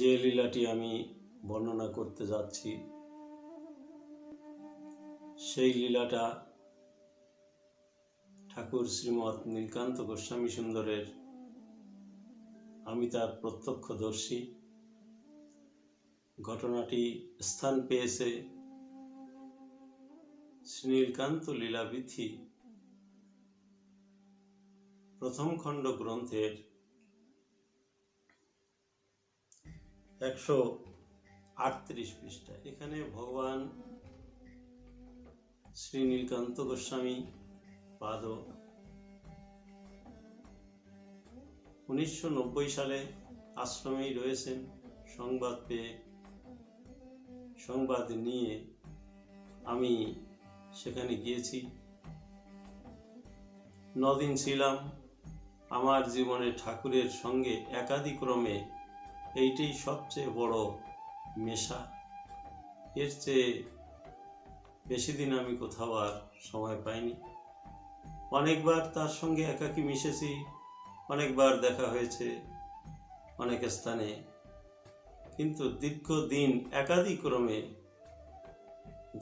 যে লীলাটি আমি বর্ণনা করতে যাচ্ছি সেই লীলাটা ঠাকুর শ্রীমৎ নীলকান্ত গোস্বামী সুন্দরের। আমি তার প্রত্যক্ষদর্শী। ঘটনাটি স্থান পেয়েছে শ্রীনীলকান্ত লীলাবিথি প্রথম খণ্ড গ্রন্থের 138 পৃষ্ঠা। এখানে ভগবান শ্রী নীলকান্ত গোস্বামী পাদ 1990 সালে আশ্রমেই রয়েছেন। সংবাদ নিয়ে আমি সেখানে গিয়েছি। 9 দিন ছিলাম। আমার জীবনে ঠাকুরের সঙ্গে একাদিক্রমে এইটাই সবচেয়ে বড় মেশা। এর চেয়ে বেশি দিন আমি কোথাও আর সময় পাইনি। অনেকবার তার সঙ্গে একাকী মিশেছি, অনেকবার দেখা হয়েছে অনেক স্থানে, কিন্তু দীর্ঘদিন একাদিক্রমে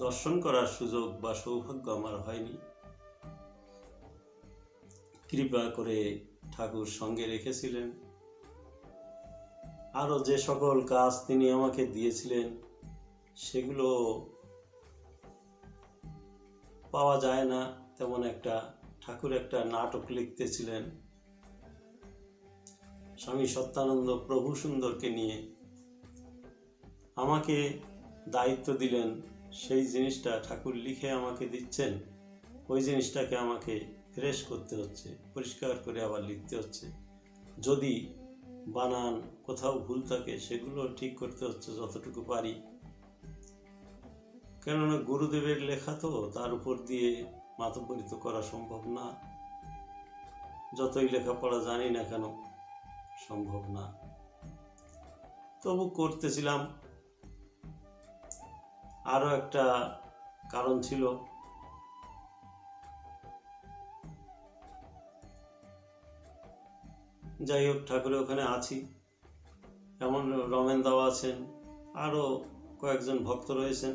দর্শন করার সুযোগ বা সৌভাগ্য আমার হয়নি। কৃপা করে ঠাকুর সঙ্গে রেখেছিলেন। আরও যে সকল কাজ তিনি আমাকে দিয়েছিলেন সেগুলো পাওয়া যায় না তেমন একটা। ঠাকুর একটা নাটক লিখতেছিলেন স্বামী সত্যানন্দ প্রভু সুন্দরকে নিয়ে। আমাকে দায়িত্ব দিলেন, সেই জিনিসটা ঠাকুর লিখে আমাকে দিচ্ছেন, ওই জিনিসটাকে আমাকে ফ্রেশ করতে হচ্ছে, পরিষ্কার করে আবার লিখতে হচ্ছে। যদি বানান কোথাও ভুল থাকে সেগুলো ঠিক করতে হচ্ছে যতটুকু পারি। কেননা গুরুদেবের লেখা তো, তার উপর দিয়ে মাতব্বরিত করা সম্ভব না। যতই লেখাপড়া জানি না কেন সম্ভব না। তবু করতেছিলাম। আরও একটা কারণ ছিল, যাই হোক ঠাকুরের ওখানে আছি, এমন রমেন দাও আছেন, আরও কয়েকজন ভক্ত রয়েছেন।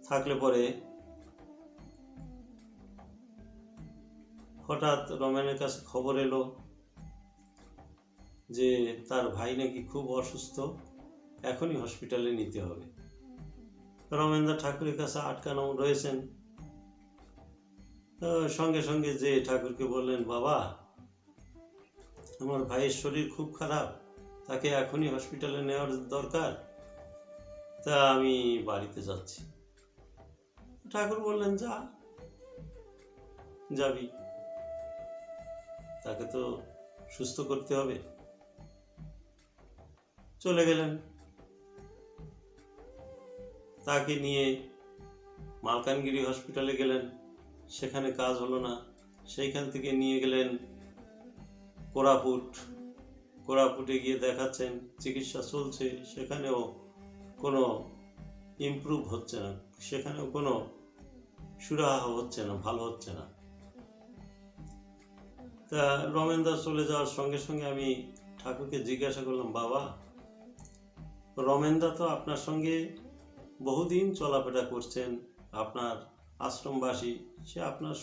থাকলে পরে হঠাৎ রমেনের কাছে খবর এলো যে তার ভাই নাকি খুব অসুস্থ, এখনই হসপিটালে নিতে হবে। রমেনদা ঠাকুরের কাছে আটকানো রয়েছেন। সঙ্গে সঙ্গে যে ঠাকুরকে বললেন, বাবা আমার ভাইয়ের শরীর খুব খারাপ, তাকে এখনই হসপিটালে নেওয়ার দরকার, তা আমি বাড়িতে যাচ্ছি। ঠাকুর বললেন, যাবি, তাকে তো সুস্থ করতে হবে। চলে গেলেন। তাকে নিয়ে মালকানগিরি হসপিটালে গেলেন, সেখানে কাজ হলো না। সেইখান থেকে নিয়ে গেলেন কোরাপুটে গিয়ে দেখাচ্ছেন, চিকিৎসা চলছে, সেখানেও কোনো ইমপ্রুভ হচ্ছে না, সেখানেও কোনো সুরাহা হচ্ছে না, ভালো হচ্ছে না। তা রমেনদা চলে যাওয়ার সঙ্গে সঙ্গে আমি ঠাকুরকে জিজ্ঞাসা করলাম, বাবা রমেনদা তো আপনার সঙ্গে বহুদিন চলাফেরা করছেন, আপনার আশ্রমবাসী, সে আপনার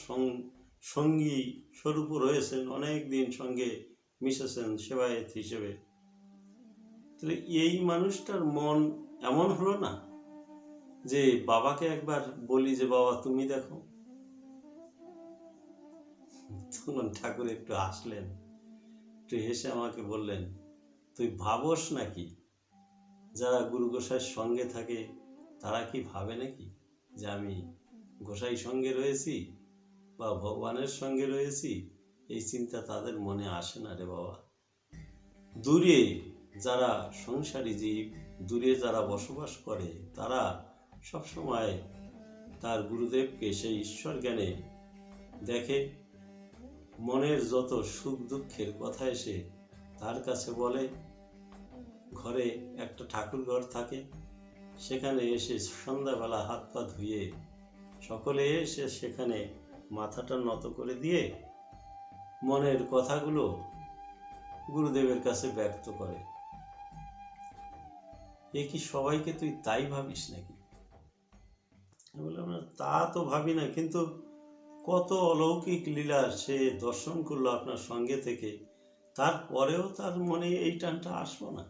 সঙ্গী স্বরূপ রয়েছেন, অনেক দিন সঙ্গে মিশেছেন সেবায়েত হিসেবে, তাহলে এই মানুষটার মন এমন হলো না যে বাবাকে একবার বলি যে বাবা তুমি দেখো? তখন ঠাকুর একটু হাসলেন, একটু হেসে আমাকে বললেন, তুই ভাবস নাকি যারা গুরু গোসাইয়ের সঙ্গে থাকে তারা কি ভাবে নাকি যে আমি গোসাই সঙ্গে রয়েছি বা ভগবানের সঙ্গে রয়েছি? এই চিন্তা তাদের মনে আসে না রে বাবা। দূরে যারা সংসারী জীব, দূরে যারা বসবাস করে, তারা সবসময় তার গুরুদেবকে সেই ঈশ্বর জ্ঞানে দেখে। মনের যত সুখ দুঃখের কথা এসে তার কাছে বলে। ঘরে একটা ঠাকুর ঘর থাকে, সেখানে এসে সন্ধ্যাবেলা হাত পা ধুয়ে সকলে এসে সেখানে মাথাটা নত করে দিয়ে মনের কথাগুলো গুরুদেবের কাছে ব্যক্ত করে। এ কি সবাইকে তুই তাই ভাবিস নাকি? আমি বললাম, না তা তো ভাবি না, কিন্তু কত অলৌকিক লীলা সে দর্শন করলো আপনার সঙ্গে থেকে, তারপরেও তার মনে এই টানটা আসলো না।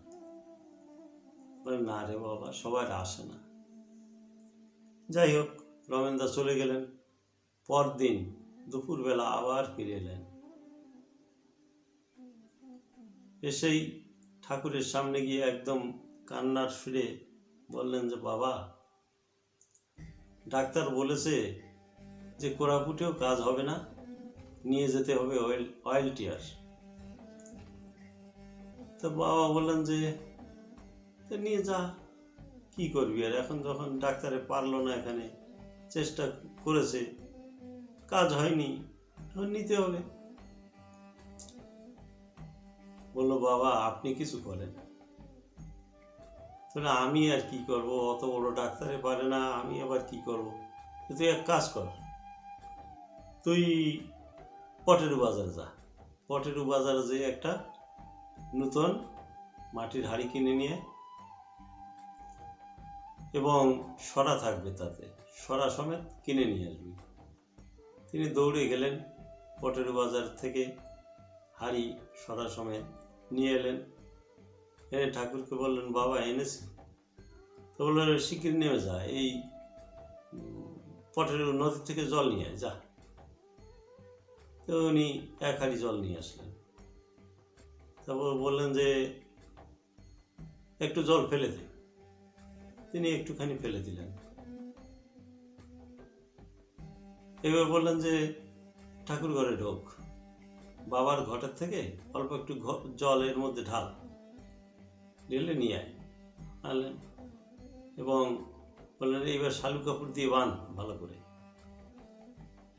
বলে, না রে বাবা, সবার আসে না। যাই হোক, রমেনদা চলে গেলেন। পরদিন দুপুরবেলা আবার ফিরে এলেন। এসেই ঠাকুরের সামনে গিয়ে একদম কান্নার সুরে বললেন যে, বাবা, ডাক্তার বলেছে যে কোরাপুটেও কাজ হবে না, নিয়ে যেতে হবে অয়েল টিয়ার। তো বাবা বললেন যে, নিয়ে যা, কি করবি আর, এখন যখন ডাক্তারে পারলো না, এখানে চেষ্টা করেছে, কাজ হয়নি, এখন নিতে হবে। বললো, বাবা আপনি কিছু করেন। তাহলে আমি আর কি করব, অত বড় ডাক্তারে পারে না, আমি আবার কি করব? তুই এক কাজ কর, তুই পটেরু বাজারে যা, পটেরু বাজারে যে একটা নূতন মাটির হাঁড়ি কিনে নিয়ে, এবং সরা থাকবে তাতে, সরা সমেত কিনে নিয়ে আসবি। তিনি দৌড়ে গেলেন, পটেরু বাজার থেকে হাঁড়ি সরা সমেত নিয়ে এলেন। এনে ঠাকুরকে বললেন, বাবা এনেছি। তো বললেন, শিগগির নেমে যা, এই পটেরু নদী থেকে জল নিয়ে আয়, যা। তো উনি এক হাঁড়ি জল নিয়ে আসলেন। তারপর বললেন যে, একটু জল ফেলে দে। তিনি একটুখানি ফেলে দিলেন। এবার বললেন যে, ঠাকুর ঘরে ঢোক, বাবার ঘটের থেকে অল্প একটু জল এর মধ্যে ঢাল, ঢেলে নিয়ে আয়। আনলেন এবং বললেন, এইবার শালু কাপড় দিয়ে বাঁধ ভালো করে,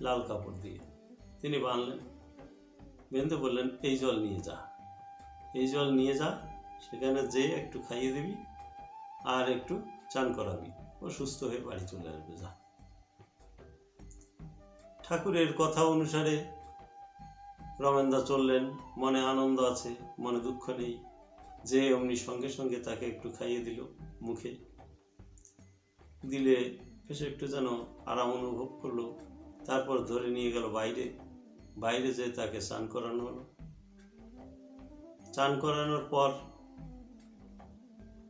লাল কাপড় দিয়ে। তিনি বাঁধলেন, বেঁধে বললেন, এই জল নিয়ে যা, এই জল নিয়ে যা, সেখানে যেয়ে একটু খাইয়ে দিবি আর একটু চান করাবি, ও সুস্থ হয়ে বাড়ি চলে আসবে, যা। ঠাকুরের কথা অনুসারে রমেনদা চললেন। মনে আনন্দ আছে, মনে দুঃখ নেই। যে অমনি সঙ্গে সঙ্গে তাকে একটু খাইয়ে দিল, মুখে দিলে বেশ একটু যেন আরাম অনুভব করলো। তারপর ধরে নিয়ে গেল বাইরে, বাইরে যেয়ে তাকে স্নান করানো হলো। স্নান করানোর পর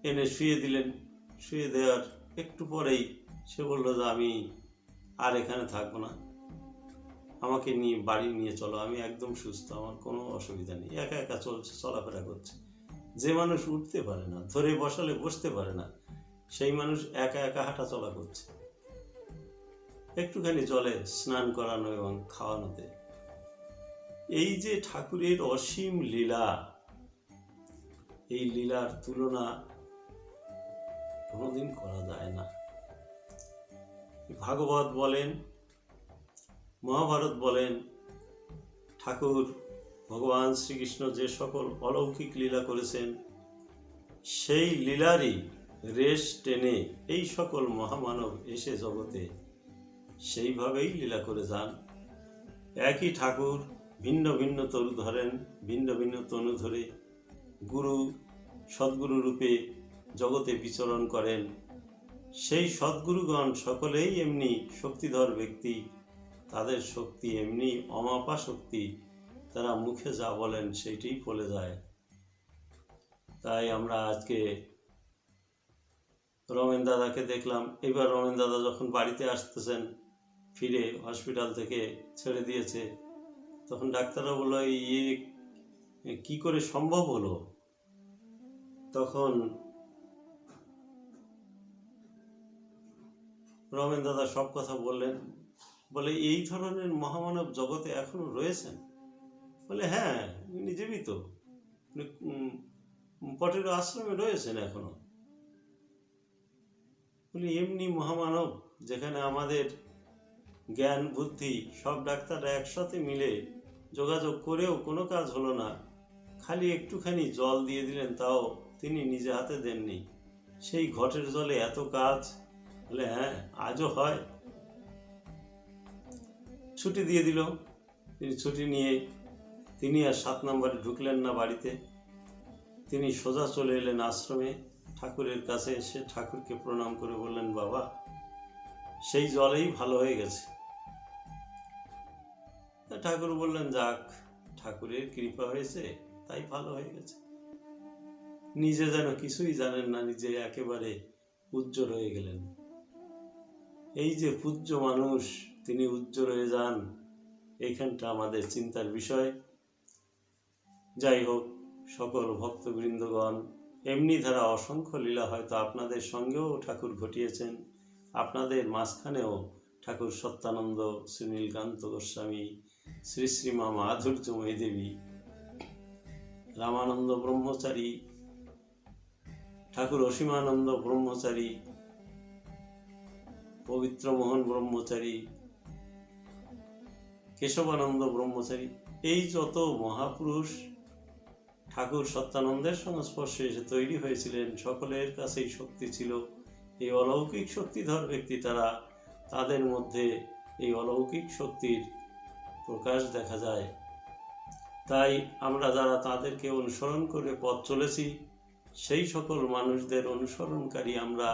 এনে শুয়ে দিলেন। শুয়ে দেওয়ার একটু পরেই সে বললো যে, আমি আর এখানে থাকবো না, আমাকে নিয়ে বাড়ি নিয়ে চলো, আমি একদম সুস্থ, আমার কোনো অসুবিধা নেই, একা একা চলছে, চলাফেরা করছে। যে মানুষ উঠতে পারে না, ধরে বসালে বসতে পারে না, সেই মানুষ একা একা হাঁটা চলা করছে। একটুখানি জলে স্নান করানো এবং খাওয়ানোতে, এই যে ঠাকুরের অসীম লীলা, এই লীলার তুলনা কোনোদিন করা যায় না। ভাগবত বলেন, মহাভারত বলেন, ঠাকুর ভগবান শ্রীকৃষ্ণ যে সকল অলৌকিক লীলা করেছেন, সেই লীলারই রেশ টেনে এই সকল মহামানব এসে জগতে সেইভাবেই লীলা করে যান। একই ঠাকুর ভিন্ন ভিন্ন তরু ধরেন, ভিন্ন ভিন্ন তনু ধরে গুরু সদ্গুরু রূপে জগতে বিচরণ করেন। সেই সদ্গুরুগণ সকলেই এমনি শক্তিধর ব্যক্তি, তাদের শক্তি এমনি অমাপা শক্তি, তারা মুখে যা বলেন সেইটাই ফলে যায়। তাই আমরা আজকে রমেন দাদাকে দেখলাম। এবার রমেন দাদা যখন বাড়িতে আসতেছেন, ফিরে হসপিটাল থেকে ছেড়ে দিয়েছে, তখন ডাক্তাররা বললো, ইয়ে কি করে সম্ভব হলো? তখন রমেন দাদা সব কথা বললেন। বলে, এই ধরনের মহামানব জগতে এখনো রয়েছেন? বলে, হ্যাঁ, উনি জীবিত, পটেরু আশ্রমে রয়েছেন এখনো। বলি, এমনি মহামানব যেখানে আমাদের জ্ঞান বুদ্ধি সব ডাক্তাররা একসাথে মিলে যোগাযোগ করেও কোনো কাজ হলো না, খালি একটুখানি জল দিয়ে দিলেন, তাও তিনি নিজে হাতে দেননি, সেই ঘটের জলে এত কাজ? বলে, হ্যাঁ, আজও হয়। ছুটি দিয়ে দিল। তিনি ছুটি নিয়ে তিনি আর 7 নম্বরে ঢুকলেন না বাড়িতে, তিনি সোজা চলে এলেন আশ্রমে। ঠাকুরের কাছে এসে ঠাকুরকে প্রণাম করে বললেন, বাবা, সেই জলেই ভালো হয়ে গেছে। ঠাকুর বললেন, যাক, ঠাকুরের কৃপা হয়েছে তাই ভালো হয়ে গেছে। নিজে যেন কিছুই জানেন না, নিজে একেবারে উজ্জ্বল হয়ে গেলেন। এই যে পূজ্য মানুষ, তিনি উজ্জ্বল হয়ে যান, এইখানটা আমাদের চিন্তার বিষয়। যাই হোক, সকল ভক্তবৃন্দগণ, এমনি ধারা অসংখ্য লীলা হয়তো আপনাদের সঙ্গেও ঠাকুর ঘটিয়েছেন। আপনাদের মাঝখানেও ঠাকুর সত্যানন্দ, শ্রী নীলকান্ত গোস্বামী, শ্রী শ্রীমা মাধুর্যময়ী দেবী, রামানন্দ ব্রহ্মচারী, ঠাকুর অসীমানন্দ ব্রহ্মচারী, পবিত্র মোহন ব্রহ্মচারী, কেশবানন্দ ব্রহ্মচারী, এই যত মহাপুরুষ ঠাকুর সত্যানন্দের সংস্পর্শে এসে তৈরি হয়েছিলেন, সকলের কাছেই শক্তি ছিল। এই অলৌকিক শক্তিধর ব্যক্তি তারা, তাদের মধ্যে এই অলৌকিক শক্তির প্রকাশ দেখা যায়। তাই আমরা যারা তাদেরকে অনুসরণ করে পথ চলেছি, সেই সকল মানুষদের অনুসরণকারী আমরা,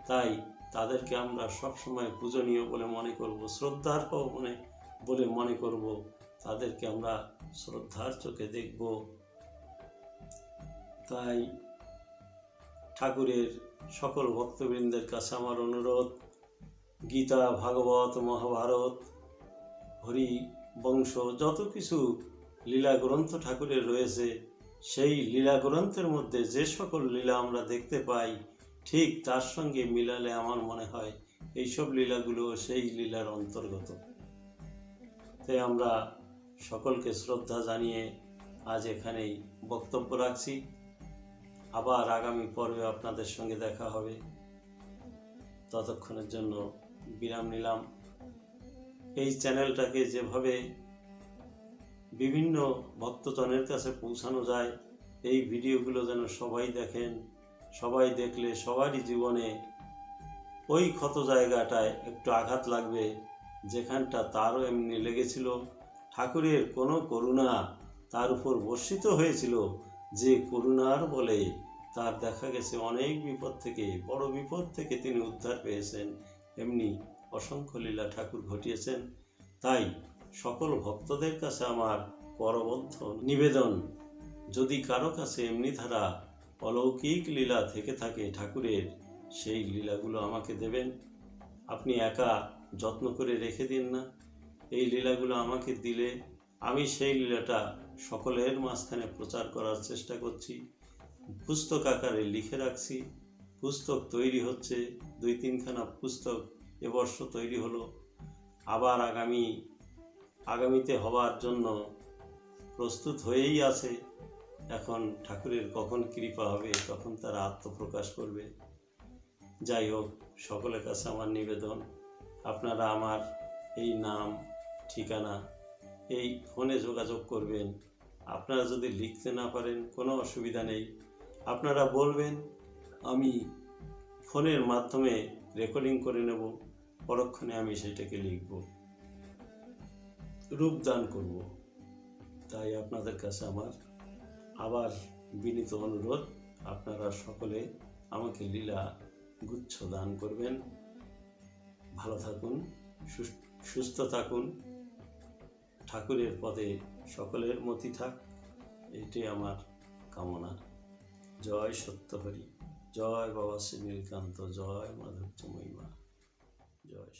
তাই তাদেরকে আমরা সবসময় পূজনীয় বলে মনে করব, শ্রদ্ধার্হ বলে মনে করব, তাদেরকে আমরা শ্রদ্ধার চোখে দেখব। তাই ঠাকুরের সকল ভক্তবৃন্দের কাছে আমার অনুরোধ, গীতা, ভাগবত, মহাভারত, হরি বংশ, যত কিছু লীলা গ্রন্থ ঠাকুরের রয়েছে, সেই লীলা গ্রন্থের মধ্যে যে সকল লীলা আমরা দেখতে পাই, ঠিক তার সঙ্গে মিলালে আমার মনে হয় এইসব লীলাগুলো সেই লীলার অন্তর্গত। তাই আমরা সকলকে শ্রদ্ধা জানিয়ে আজ এখানেই বক্তব্য রাখছি। আবার আগামী পর্বে আপনাদের সঙ্গে দেখা হবে। ততক্ষণের জন্য বিরাম নিলাম। এই চ্যানেলটাকে যেভাবে বিভিন্ন ভক্তজনের কাছে পৌঁছানো যায়, এই ভিডিওগুলো যেন সবাই দেখেন। সবাই দেখলে সবারই জীবনে ওই ক্ষত জায়গাটায় একটু আঘাত লাগবে, যেখানটা তারও এমনি লেগেছিল। ঠাকুরের কোনো করুণা তার উপর বর্ষিত হয়েছিল, যে করুণার বলে তার দেখা গেছে অনেক বিপদ থেকে, বড় বিপদ থেকে তিনি উদ্ধার পেয়েছেন। এমনি অসংখ্য লীলা ঠাকুর ঘটিয়েছেন। তাই সকল ভক্তদের কাছে আমার করবদ্ধ নিবেদন, যদি কারো কাছে এমনি ধারা অলৌকিক লীলা থেকে থাকে ঠাকুরের, সেই লীলাগুলো আমাকে দেবেন। আপনি একা যত্ন করে রেখে দিন না, এই লীলাগুলো আমাকে দিলে আমি সেই লীলাটা সকলের মাঝখানে প্রচার করার চেষ্টা করছি। পুস্তক আকারে লিখে রাখছি, পুস্তক তৈরি হচ্ছে, 2-3খানা পুস্তক এবর্ষ তৈরি হলো, আবার আগামীতে হবার জন্য প্রস্তুত হয়েই আছে। এখন ঠাকুরের কখন কৃপা হবে, তখন তারা আত্মপ্রকাশ করবে। যাই হোক, সকলের কাছে আমার নিবেদন, আপনারা আমার এই নাম, ঠিকানা, এই ফোনে যোগাযোগ করবেন। আপনারা যদি লিখতে না পারেন কোনো অসুবিধা নেই, আপনারা বলবেন, আমি ফোনের মাধ্যমে রেকর্ডিং করে নেব, পরক্ষণে আমি সেটাকে লিখব, রূপদান করব। তাই আপনাদের কাছে আমার আবার বিনীত অনুরোধ, আপনারা সকলে আমাকে লীলা গুচ্ছ দান করবেন। ভালো থাকুন, সুস্থ থাকুন, ঠাকুরের পদে সকলের মতি থাক, এটাই আমার কামনা। জয় সত্যহরি, জয় বাবা শ্রী নীলকান্ত, জয় মাধুর্যময়ী মা, জয়।